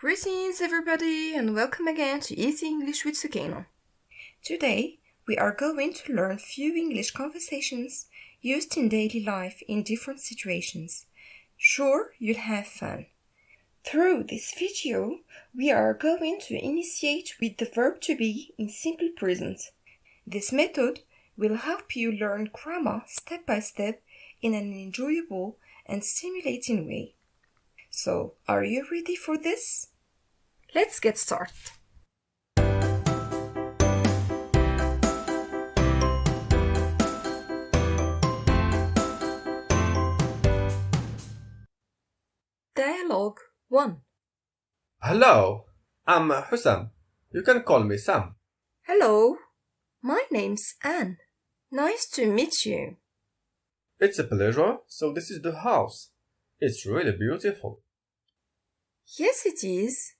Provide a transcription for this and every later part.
Greetings everybody and welcome again to Easy English with Sukaina. Today we are going to learn few English conversations used in daily life in different situations. Sure, you'll have fun. Through this video, we are going to initiate with the verb to be in simple present. This method will help you learn grammar step by step in an enjoyable and stimulating way. So, are you ready for this? Let's get started. Dialogue 1. Hello, I'm Hussam. You can call me Sam. Hello, my name's Anne. Nice to meet you. It's a pleasure. So this is the house. It's really beautiful. Yes, it is.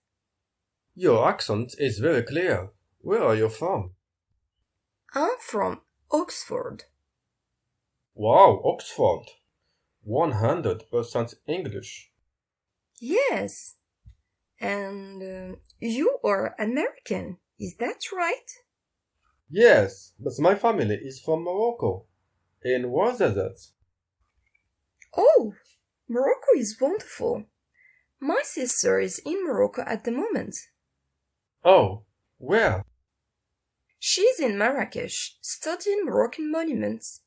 Your accent is very clear. Where are you from? I'm from Oxford. Wow, Oxford. 100% English. Yes. And you are American, is that right? Yes, but my family is from Morocco. In Ouarzazate. Oh, Morocco is wonderful. My sister is in Morocco at the moment. Oh, where? She's in Marrakesh, studying Moroccan monuments.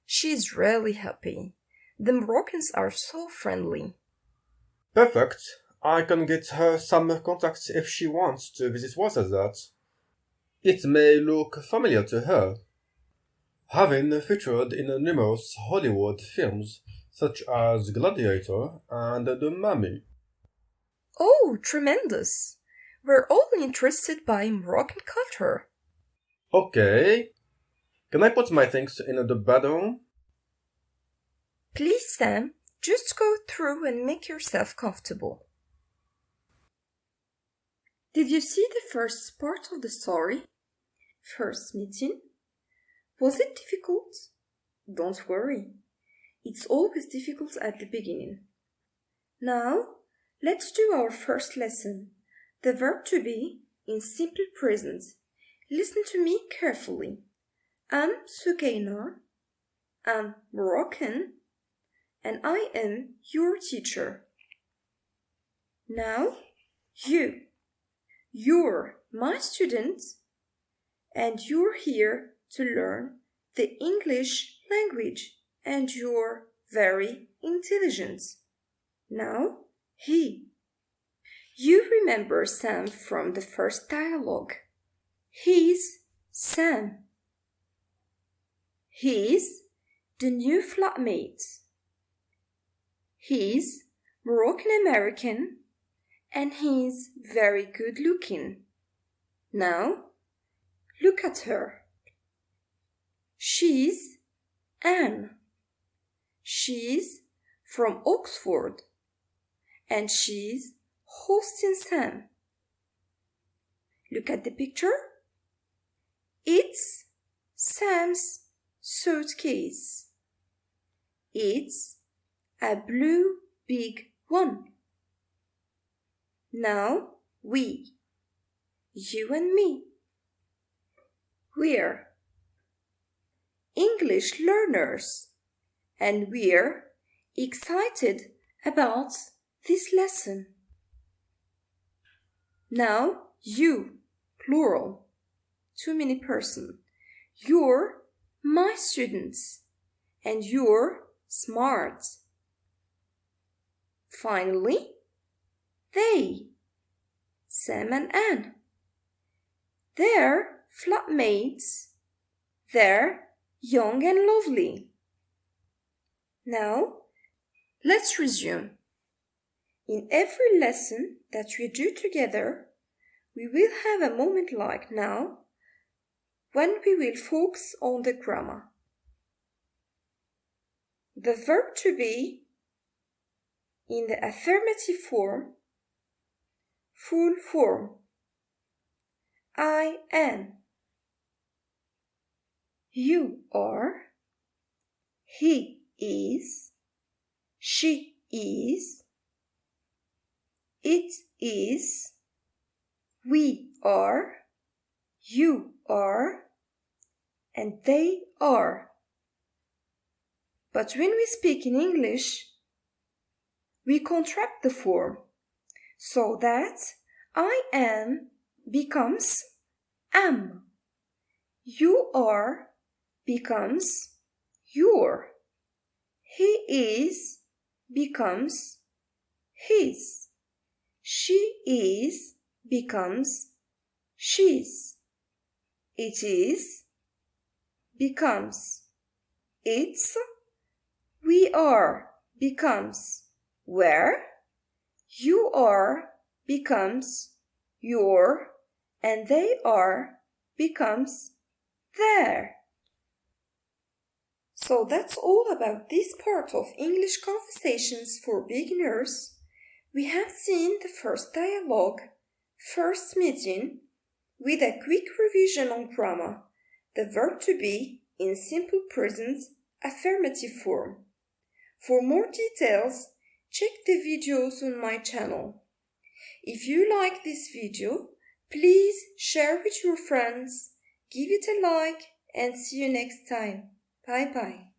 She's really happy. The Moroccans are so friendly. Perfect. I can get her some contacts if she wants to visit Ouarzazate. It may look familiar to her, having featured in numerous Hollywood films such as Gladiator and The Mummy. Oh, tremendous! We're all interested by Moroccan culture. Okay. Can I put my things in the bedroom? Please, Sam, just go through and make yourself comfortable. Did you see the first part of the story? First meeting? Was it difficult? Don't worry. It's always difficult at the beginning. Now, let's do our first lesson, the verb to be in simple present. Listen to me carefully. I'm Sukaina, I'm Moroccan, and I am your teacher. Now, you're my student, and you're here to learn the English language, and you're very intelligent. Now, he. You remember Sam from the first dialogue. He's Sam. He's the new flatmate. He's Moroccan American and he's very good looking. Now, look at her. She's Anne. She's from Oxford and she's hosting Sam. Look at the picture. It's Sam's suitcase. It's a blue big one. Now we, you and me, we're English learners and we're excited about this lesson. Now you, plural, too many person. You're my students and you're smart. Finally, they, Sam and Anne. They're flatmates. They're young and lovely. Now, let's resume. In every lesson that we do together, we will have a moment like now when we will focus on the grammar. The verb to be in the affirmative form, full form. I am. You are. He is. She is. it is, we are, you are, and they are. But when we speak in English, we contract the form so that I am becomes am. You are becomes your. He is becomes his. She is becomes she's. It is becomes its. We are becomes where. You are becomes your, and they are becomes there. So that's all about this part of English conversations for beginners. We have seen the first dialogue, first meeting, with a quick revision on grammar, the verb to be in simple present affirmative form. For more details, check the videos on my channel. If you like this video, please share with your friends, give it a like, and see you next time. Bye bye.